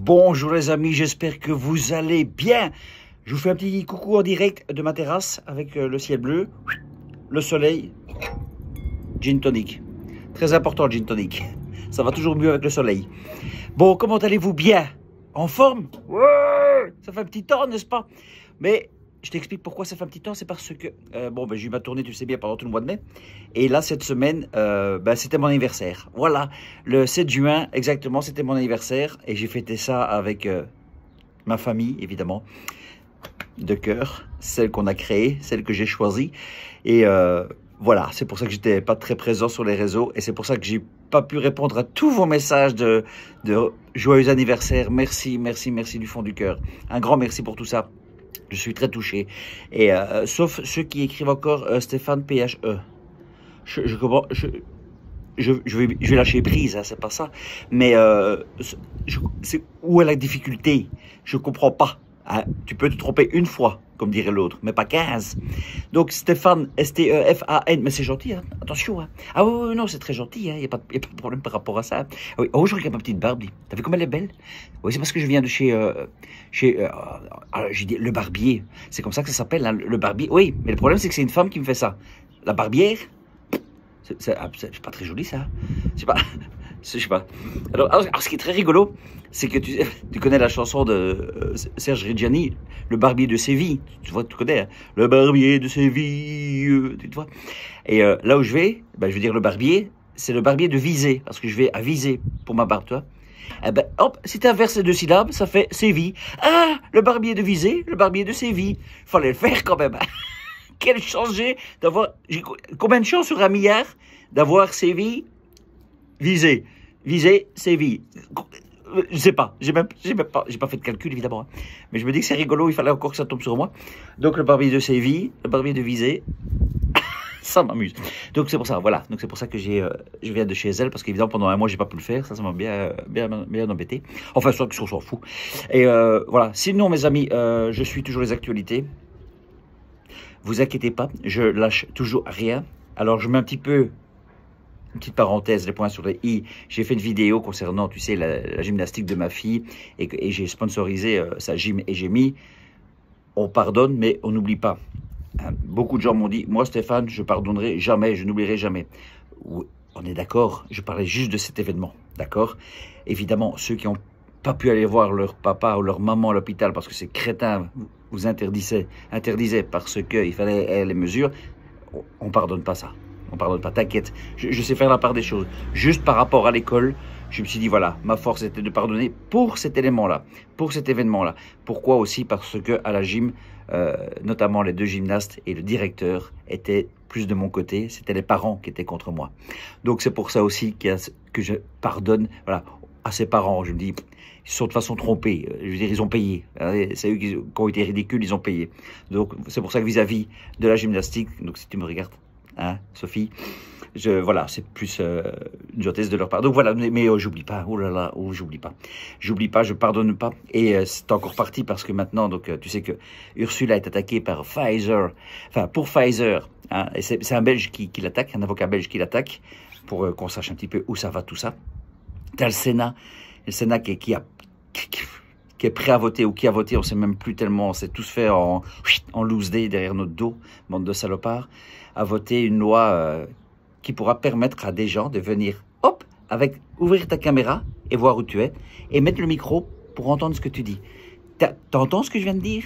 Bonjour les amis, j'espère que vous allez bien. Je vous fais un petit coucou en direct de ma terrasse avec le ciel bleu, le soleil, gin tonic. Très important le gin tonic, ça va toujours mieux avec le soleil. Bon, comment allez-vous? Bien? En forme? Ouais. Ça fait un petit temps, n'est-ce pas? Mais je t'explique pourquoi ça fait un petit temps, c'est parce que, j'ai eu ma tournée, tu le sais bien, pendant tout le mois de mai. Et là, cette semaine, c'était mon anniversaire. Voilà, le 7 juin, exactement, c'était mon anniversaire. Et j'ai fêté ça avec ma famille, évidemment, de cœur, celle qu'on a créée, celle que j'ai choisie. Et voilà, c'est pour ça que j'étais pas très présent sur les réseaux. Et c'est pour ça que j'ai pas pu répondre à tous vos messages de joyeux anniversaire. Merci, merci, merci du fond du cœur. Un grand merci pour tout ça. Je suis très touché. Et sauf ceux qui écrivent encore Stéphane PHE. Je vais lâcher prise, hein, c'est pas ça. Mais c'est où est la difficulté? Je comprends pas. Hein. Tu peux te tromper une fois, comme dirait l'autre, mais pas 15. Donc Stéphane, S-T-E-F-A-N, mais c'est gentil, hein. Attention. Hein. Ah oui, non, c'est très gentil, hein. Il n'y a pas de problème par rapport à ça. Ah oui. Oh, je regarde ma petite Barbie. T'as vu comme elle est belle? Oui, c'est parce que je viens de chez j'ai dit le barbier. C'est comme ça que ça s'appelle, hein, le barbier. Oui, mais le problème, c'est que c'est une femme qui me fait ça. La barbière, c'est pas très joli, ça. C'est pas... Je sais pas. Alors, ce qui est très rigolo, c'est que tu connais la chanson de Serge Reggiani, Le barbier de Séville. Tu vois, tu connais, hein? Le barbier de Séville, tu vois. Et là où je vais dire le barbier, c'est le barbier de Visé, parce que je vais à Visé pour ma barbe, tu vois. Eh ben, hop, si tu inverses les deux syllabes, ça fait Séville. Ah, le barbier de Visé, le barbier de Séville. Fallait le faire quand même. Quelle chance j'ai d'avoir... Combien de chances sur un milliard d'avoir Séville, Visé, Séville. Je sais pas, j'ai pas fait de calcul évidemment, hein. Mais je me dis que c'est rigolo, il fallait encore que ça tombe sur moi. Donc le barbier de Séville, le barbier de Visé, ça m'amuse. Donc c'est pour ça, voilà. Donc c'est pour ça que je viens de chez elle, parce qu'évidemment pendant un mois j'ai pas pu le faire, ça m'a bien embêté. Enfin, soit qu'on s'en fout. Et voilà. Sinon mes amis, je suis toujours les actualités. Vous inquiétez pas, je lâche toujours rien. Alors je mets un petit peu, une petite parenthèse, les points sur les i. J'ai fait une vidéo concernant, tu sais, la gymnastique de ma fille, et j'ai sponsorisé sa gym, et j'ai mis, on pardonne, mais on n'oublie pas. Hein, beaucoup de gens m'ont dit, moi Stéphane, je pardonnerai jamais, je n'oublierai jamais. Oui, on est d'accord, je parlais juste de cet événement, d'accord? Évidemment, ceux qui n'ont pas pu aller voir leur papa ou leur maman à l'hôpital parce que ces crétins vous interdisaient parce qu'il fallait les mesures, on pardonne pas ça. On pardonne pas, t'inquiète. Je sais faire la part des choses. Juste par rapport à l'école, je me suis dit, voilà, ma force était de pardonner pour cet élément-là, pour cet événement-là. Pourquoi aussi? Parce que à la gym, notamment les deux gymnastes et le directeur étaient plus de mon côté. C'était les parents qui étaient contre moi. Donc c'est pour ça aussi que je pardonne, voilà, à ses parents. Je me dis, ils sont de toute façon trompés. Je veux dire, ils ont payé. C'est eux qui ont été ridicules, ils ont payé. Donc c'est pour ça que vis-à-vis de la gymnastique, donc si tu me regardes, hein, Sophie, voilà, c'est plus une gentillesse de leur part. Donc voilà, mais j'oublie pas, oh là là, j'oublie pas, je pardonne pas. Et c'est encore parti parce que maintenant, donc tu sais que Ursula est attaquée par Pfizer, enfin pour Pfizer, hein, et c'est un Belge qui l'attaque, un avocat belge qui l'attaque, pour qu'on sache un petit peu où ça va tout ça. T'as le Sénat qui est prêt à voter, ou qui a voté, on sait même plus tellement, on s'est tous fait en loose day derrière notre dos, bande de salopards, a voté une loi qui pourra permettre à des gens de venir, hop, ouvrir ta caméra et voir où tu es, et mettre le micro pour entendre ce que tu dis. T'entends ce que je viens de dire?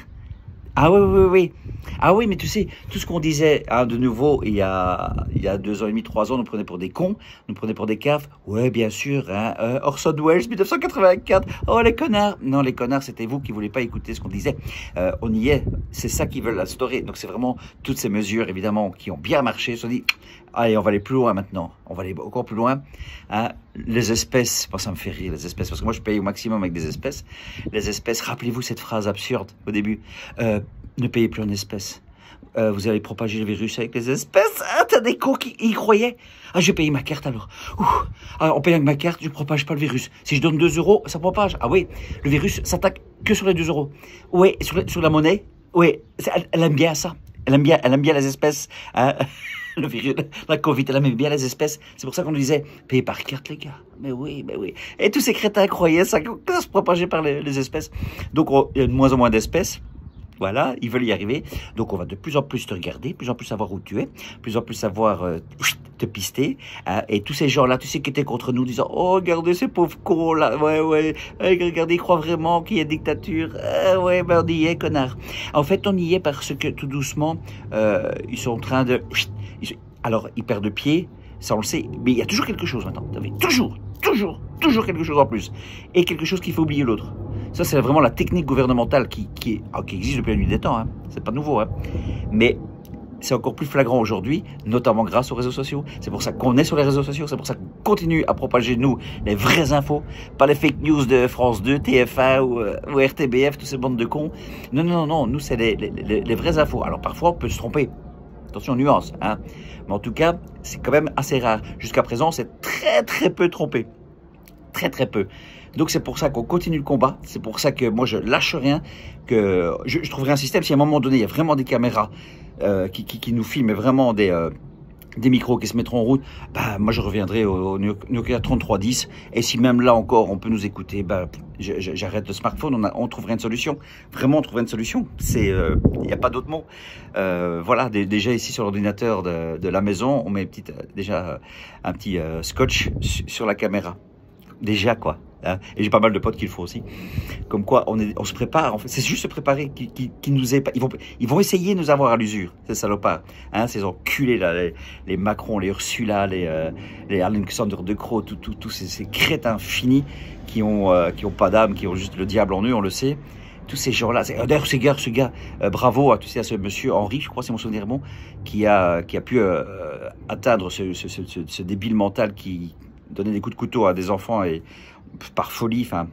Ah oui. Ah oui, mais tu sais, tout ce qu'on disait, hein, de nouveau, il y a 2 ans et demi, 3 ans, on nous prenait pour des cons, nous prenait pour des caves. Ouais, bien sûr, hein, Orson Welles, 1984. Oh, les connards. Non, les connards, c'était vous qui ne voulez pas écouter ce qu'on disait. On y est. C'est ça qu'ils veulent instaurer. Donc, c'est vraiment toutes ces mesures, évidemment, qui ont bien marché. Ils se sont dit, allez, on va aller plus loin maintenant. On va aller encore plus loin. Hein. Les espèces, moi, ça me fait rire, les espèces, parce que moi, je paye au maximum avec des espèces. Les espèces, rappelez-vous cette phrase absurde au début. Ne payez plus en espèces. Vous allez propager le virus avec les espèces. Ah, t'as des cons qui y croyaient. Ah, j'ai payé ma carte alors. En payant avec ma carte, je ne propage pas le virus. Si je donne 2 euros, ça propage. Ah oui, le virus s'attaque que sur les 2 euros. Oui, sur la monnaie. Oui, elle aime bien ça. Elle aime bien les espèces. Hein. le virus, la Covid, elle aimait bien les espèces. C'est pour ça qu'on nous disait, payez par carte, les gars. Mais oui, mais oui. Et tous ces crétins croyaient ça, que ça se propageait par les espèces. Donc, il y a de moins en moins d'espèces. Voilà, ils veulent y arriver. Donc, on va de plus en plus te regarder, de plus en plus savoir où tu es, de plus en plus savoir te pister. Hein, et tous ces gens-là, tu sais, qui étaient contre nous, disant, oh, regardez ces pauvres cons là, ouais, regardez, ils croient vraiment qu'il y a dictature. Ouais, ben on y est, connard. En fait, on y est parce que, tout doucement, ils sont en train de... Alors, ils perdent pied, ça on le sait, mais il y a toujours quelque chose maintenant. Toujours quelque chose en plus. Et quelque chose qu'il faut oublier l'autre. Ça, c'est vraiment la technique gouvernementale qui existe depuis la nuit des temps. Hein. C'est pas nouveau. Hein. Mais c'est encore plus flagrant aujourd'hui, notamment grâce aux réseaux sociaux. C'est pour ça qu'on est sur les réseaux sociaux. C'est pour ça qu'on continue à propager, nous, les vraies infos. Pas les fake news de France 2, TF1 ou RTBF, toutes ces bandes de cons. Non. Nous, c'est les vraies infos. Alors, parfois, on peut se tromper. Attention, nuance. Hein. Mais en tout cas, c'est quand même assez rare. Jusqu'à présent, c'est très peu trompé. Très peu. Donc c'est pour ça qu'on continue le combat, c'est pour ça que moi je lâche rien, que je trouverai un système, si à un moment donné il y a vraiment des caméras qui nous filment, vraiment des micros qui se mettront en route, bah moi je reviendrai au Nokia 3310, et si même là encore on peut nous écouter, bah j'arrête le smartphone, on trouverait une solution, vraiment on trouverait une solution, c'est il n'y a pas d'autre mot. Voilà, déjà ici sur l'ordinateur de la maison, on met déjà un petit scotch sur la caméra. Déjà quoi, hein. Et j'ai pas mal de potes qui le font aussi. Comme quoi on se prépare, en fait. C'est juste se préparer qui nous est. Ils vont essayer de nous avoir à l'usure, ces salopards. Hein, ces enculés là, les Macron, les Ursula, les Alexander De Croo, tous ces crétins finis qui ont pas d'âme, qui ont juste le diable en eux, on le sait. Tous ces gens-là, d'ailleurs ce gars, bravo à, tu sais, à ce monsieur Henri, je crois c'est mon souvenir bon, qui a pu atteindre ce débile mental qui donner des coups de couteau à des enfants et par folie, enfin,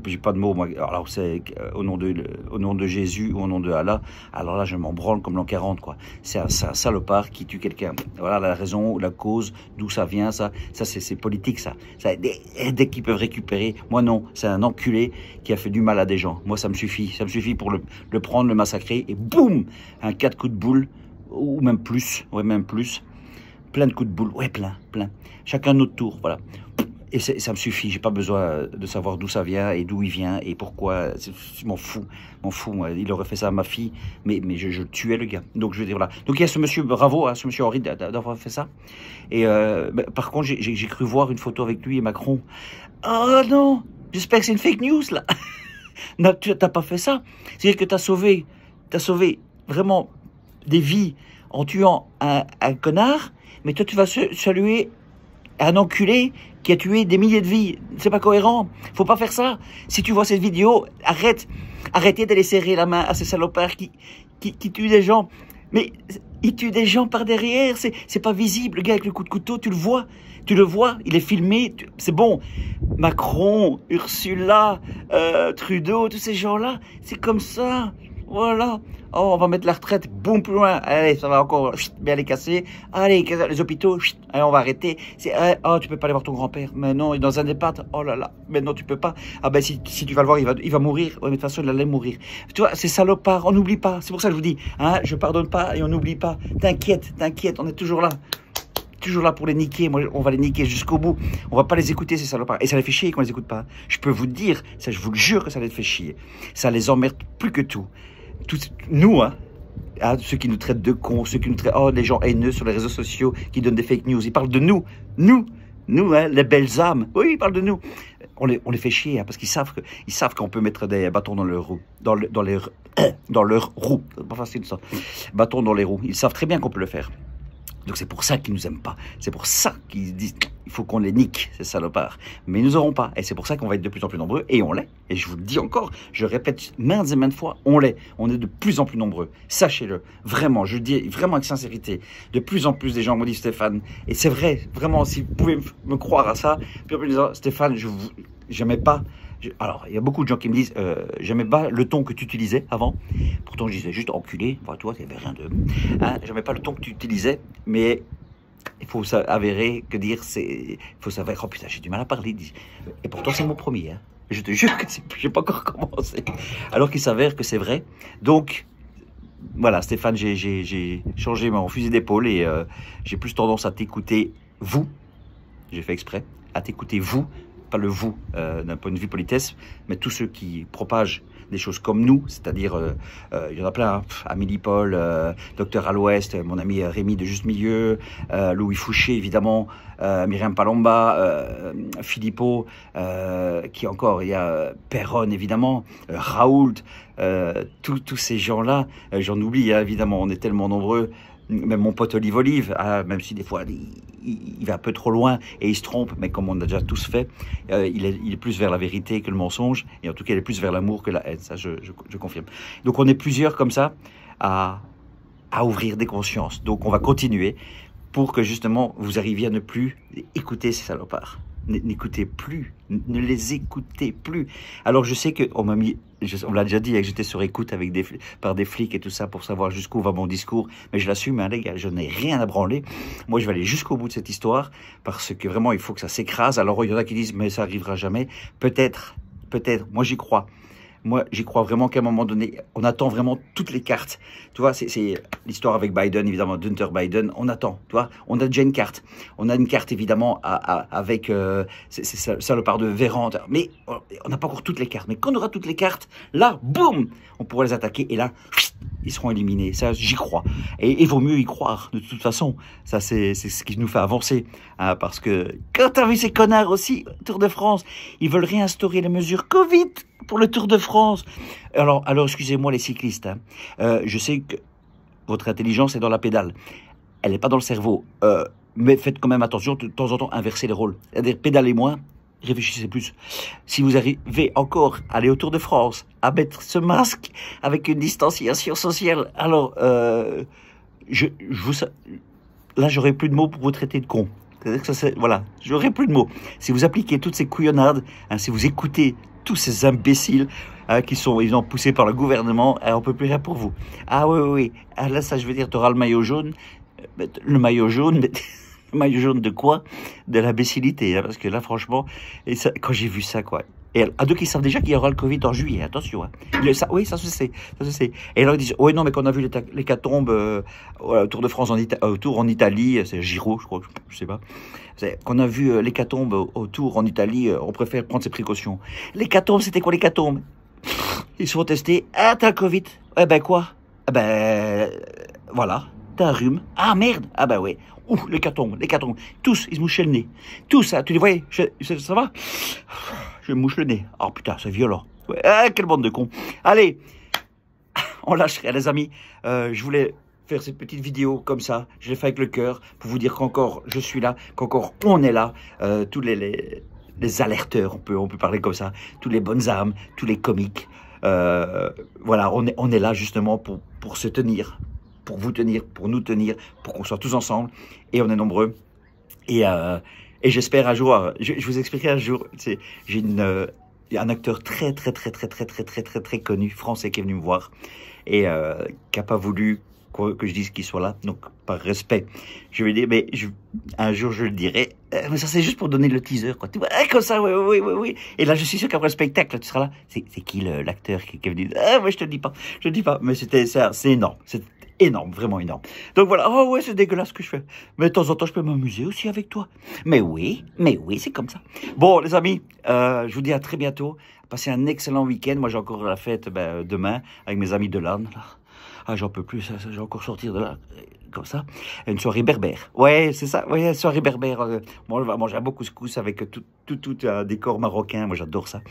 j'ai pas de mots moi. Alors c'est au nom de Jésus ou au nom de Allah. Alors là, je m'en branle comme l'an 40 quoi. C'est un salopard qui tue quelqu'un. Voilà la raison, la cause, d'où ça vient, ça c'est politique ça. Dès qu'ils peuvent récupérer. Moi non, c'est un enculé qui a fait du mal à des gens. Moi ça me suffit pour le prendre, le massacrer et boum, un 4 coups de boule ou même plus, ouais même plus. Plein de coups de boule, ouais, plein. Chacun notre tour, voilà. Et ça me suffit, j'ai pas besoin de savoir d'où ça vient et d'où il vient et pourquoi. Je m'en fous, moi. Il aurait fait ça à ma fille, mais je tuais le gars. Donc je veux dire, voilà. Donc il y a ce monsieur, bravo à ce monsieur Henri d'avoir fait ça. Et par contre, j'ai cru voir une photo avec lui et Macron. Oh non, j'espère que c'est une fake news là. Non, tu n'as pas fait ça. C'est-à-dire que t'as sauvé vraiment des vies en tuant un connard. Mais toi, tu vas saluer un enculé qui a tué des milliers de vies. C'est pas cohérent. Faut pas faire ça. Si tu vois cette vidéo, arrêtez d'aller serrer la main à ces salopards qui tuent des gens. Mais ils tuent des gens par derrière. C'est pas visible. Le gars avec le coup de couteau, tu le vois, il est filmé. C'est bon. Macron, Ursula, Trudeau, tous ces gens-là, c'est comme ça. Voilà. Oh, on va mettre la retraite, boum, plus loin. Allez, ça va encore bien les casser. Allez, les hôpitaux, allez, on va arrêter. Oh, tu peux pas aller voir ton grand-père. Mais non, il est dans un EHPAD. Oh là là, mais non, tu peux pas. Ah ben, si tu vas le voir, il va mourir. Ouais, mais de toute façon, il allait mourir. Tu vois, c'est salopard, on n'oublie pas. C'est pour ça que je vous dis, hein, je pardonne pas et on n'oublie pas. T'inquiète, on est toujours là. Toujours là pour les niquer. Moi, on va les niquer jusqu'au bout. On va pas les écouter, ces salopards. Et ça les fait chier qu'on les écoute pas. Je peux vous dire, ça, je vous le jure que ça les fait chier. Ça les emmerde plus que tout. Nous, hein, ceux qui nous traitent de cons, ceux qui nous traitent, les gens haineux sur les réseaux sociaux, qui donnent des fake news, ils parlent de nous, hein, les belles âmes, oui, ils parlent de nous. On les fait chier, hein, parce qu'ils savent qu'on peut mettre des bâtons dans leur roue, dans leur roue, c'est pas facile ça, bâtons dans les roues, ils savent très bien qu'on peut le faire. Donc c'est pour ça qu'ils nous aiment pas. C'est pour ça qu'ils disent il faut qu'on les nique, ces salopards. Mais ils nous auront pas. Et c'est pour ça qu'on va être de plus en plus nombreux. Et on l'est. Et je vous le dis encore, je répète maintes et maintes fois, on l'est. On est de plus en plus nombreux. Sachez-le. Vraiment, je le dis vraiment avec sincérité. De plus en plus des gens m'ont dit Stéphane. Et c'est vrai, vraiment, si vous pouvez me croire à ça. Puis en plus, Stéphane, j'aimais pas. Alors, il y a beaucoup de gens qui me disent j'aimais pas le ton que tu utilisais avant. Pourtant, je disais juste enculé. Enfin, toi, il n'y avait rien de... Hein, j'aimais pas le ton que tu utilisais. Mais il faut s'avérer que dire, il faut s'avérer, oh putain, j'ai du mal à parler. Et pourtant, c'est mon premier. Hein. Je te jure que je n'ai pas encore commencé. Alors qu'il s'avère que c'est vrai. Donc, voilà, Stéphane, j'ai changé mon fusil d'épaule et j'ai plus tendance à t'écouter, vous, j'ai fait exprès, à t'écouter, vous, pas le vous d'un point de vue politesse, mais tous ceux qui propagent des choses comme nous, c'est-à-dire, il y en a plein, hein, Amélie Paul, Docteur à l'Ouest, mon ami Rémi de Juste Milieu, Louis Fouché, évidemment, Myriam Palomba, Philippot, qui encore, il y a Perron, évidemment, Raoult, tous ces gens-là, j'en oublie, hein, évidemment, on est tellement nombreux, même mon pote Olive, même si des fois il va un peu trop loin et il se trompe, mais comme on a déjà tous fait, il est plus vers la vérité que le mensonge, et en tout cas il est plus vers l'amour que la haine, ça je confirme. Donc on est plusieurs comme ça à ouvrir des consciences, donc on va continuer pour que justement vous arriviez à ne plus écouter ces salopards. N'écoutez plus, ne les écoutez plus. Alors je sais qu'on m'a mis, on me l'a déjà dit, que j'étais sur écoute avec par des flics et tout ça pour savoir jusqu'où va mon discours, mais je l'assume, hein, les gars, je n'ai rien à branler. Moi je vais aller jusqu'au bout de cette histoire parce que vraiment il faut que ça s'écrase. Alors il y en a qui disent mais ça arrivera jamais. Peut-être, moi j'y crois. Moi, j'y crois vraiment qu'à un moment donné, on attend vraiment toutes les cartes. Tu vois, c'est l'histoire avec Biden, évidemment, Hunter Biden. On attend, tu vois. On a déjà une carte. On a une carte, évidemment, avec c'est salopard de Véran. Mais on n'a pas encore toutes les cartes. Mais quand on aura toutes les cartes, là, boum, on pourra les attaquer. Et là, ils seront éliminés. Ça, j'y crois. Et il vaut mieux y croire, de toute façon. Ça, c'est ce qui nous fait avancer. Hein, parce que quand t'as vu ces connards aussi, Tour de France, ils veulent réinstaurer les mesures Covid pour le Tour de France. Alors excusez-moi les cyclistes, hein. Je sais que votre intelligence est dans la pédale. Elle n'est pas dans le cerveau. Mais faites quand même attention, de temps en temps, inverser les rôles. C'est-à-dire, pédalez moins, réfléchissez plus. Si vous arrivez encore à aller au Tour de France, à mettre ce masque avec une distanciation sociale, alors, là, j'aurai plus de mots pour vous traiter de con. C'est-à-dire que ça, voilà, j'aurai plus de mots. Si vous appliquez toutes ces couillonnades, hein, si vous écoutez tous ces imbéciles qui sont évidemment poussés par le gouvernement, on peut plus rien pour vous. Ah oui. Ah, là, ça, je veux dire, tu auras le maillot jaune. Le maillot jaune, mais le maillot jaune de quoi? De l'imbécilité, hein, parce que là, franchement, et ça, quand j'ai vu ça, quoi. Et à deux qui savent déjà qu'il y aura le Covid en juillet, attention. Hein. Oui, ça se sait, Et alors ils disent, oui, non, mais qu'on a vu l'hécatombe au Tour de France au Tour en Italie, c'est Giraud, je crois, je sais pas. Qu'on a vu l'hécatombe au Tour en Italie, on préfère prendre ses précautions. L'hécatombe, c'était quoi l'hécatombe? Ils se font tester, ah, t'as le Covid. Eh ben quoi? Eh ben, voilà, t'as un rhume. Ah merde, ah ben ouais. Ouh, l'hécatombe. Tous, ils se mouchaient le nez. Tous, hein, tu les voyais, ça va? Je me mouche le nez. Oh putain, c'est violent. Ouais, quelle bande de cons. Allez, on lâche rien, les amis. Je voulais faire cette petite vidéo comme ça. Je l'ai fait avec le cœur pour vous dire qu'encore je suis là, qu'encore on est là. Tous les alerteurs, on peut parler comme ça. Tous les bonnes âmes, tous les comiques. Voilà, on est là justement pour se tenir, pour vous tenir, pour nous tenir, pour qu'on soit tous ensemble. Et on est nombreux. Et j'espère un jour, je vous expliquerai un jour, j'ai un acteur très connu, français, qui est venu me voir et qui n'a pas voulu que je dise qu'il soit là, donc par respect, je lui ai dit, mais un jour je le dirai, mais ça c'est juste pour donner le teaser, quoi. Tu vois, comme ça, oui. Et là je suis sûr qu'après le spectacle, tu seras là. C'est qui l'acteur qui est venu? Ah, moi je te le dis pas, mais c'est énorme, c'est énorme, vraiment énorme. Donc voilà, oh ouais, c'est dégueulasse ce que je fais. Mais de temps en temps, je peux m'amuser aussi avec toi. Mais oui, c'est comme ça. Bon, les amis, je vous dis à très bientôt. Passez un excellent week-end. Moi, j'ai encore la fête demain avec mes amis de l'âne. Ah, j'en peux plus, j'ai encore sortir de là, comme ça. Une soirée berbère. Ouais, c'est ça, ouais, soirée berbère. Moi, on va manger un beau couscous avec tout un décor marocain. Moi, j'adore ça.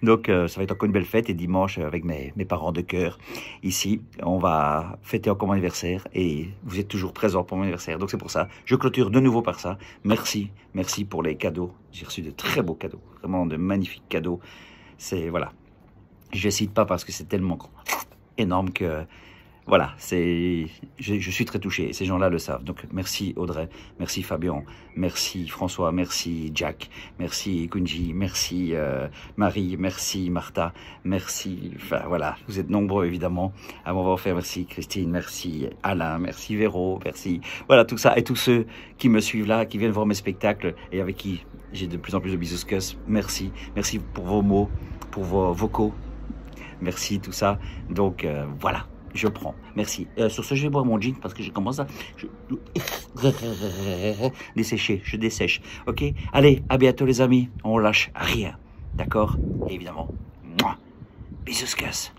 Donc, ça va être encore une belle fête. Et dimanche, avec mes parents de cœur, ici, on va fêter encore mon anniversaire. Et vous êtes toujours présents pour mon anniversaire. Donc, c'est pour ça. Je clôture de nouveau par ça. Merci pour les cadeaux. J'ai reçu de très beaux cadeaux. Vraiment de magnifiques cadeaux. Voilà. Je ne cite pas parce que c'est tellement énorme que... Voilà, je suis très touché, ces gens-là le savent. Donc merci Audrey, merci Fabien, merci François, merci Jack, merci Kunji, merci Marie, merci Martha, merci, enfin voilà, vous êtes nombreux évidemment à m'avoir fait, merci Christine, merci Alain, merci Véro, merci, voilà tout ça, et tous ceux qui me suivent là, qui viennent voir mes spectacles et avec qui j'ai de plus en plus de bisous, merci pour vos mots, pour vos vocaux, merci tout ça, donc voilà. Je prends. Merci. Sur ce, je vais boire mon gin parce que je commence à... dessécher. Je dessèche. Ok? Allez, à bientôt les amis. On lâche rien. D'accord? Et évidemment, bisous, casse.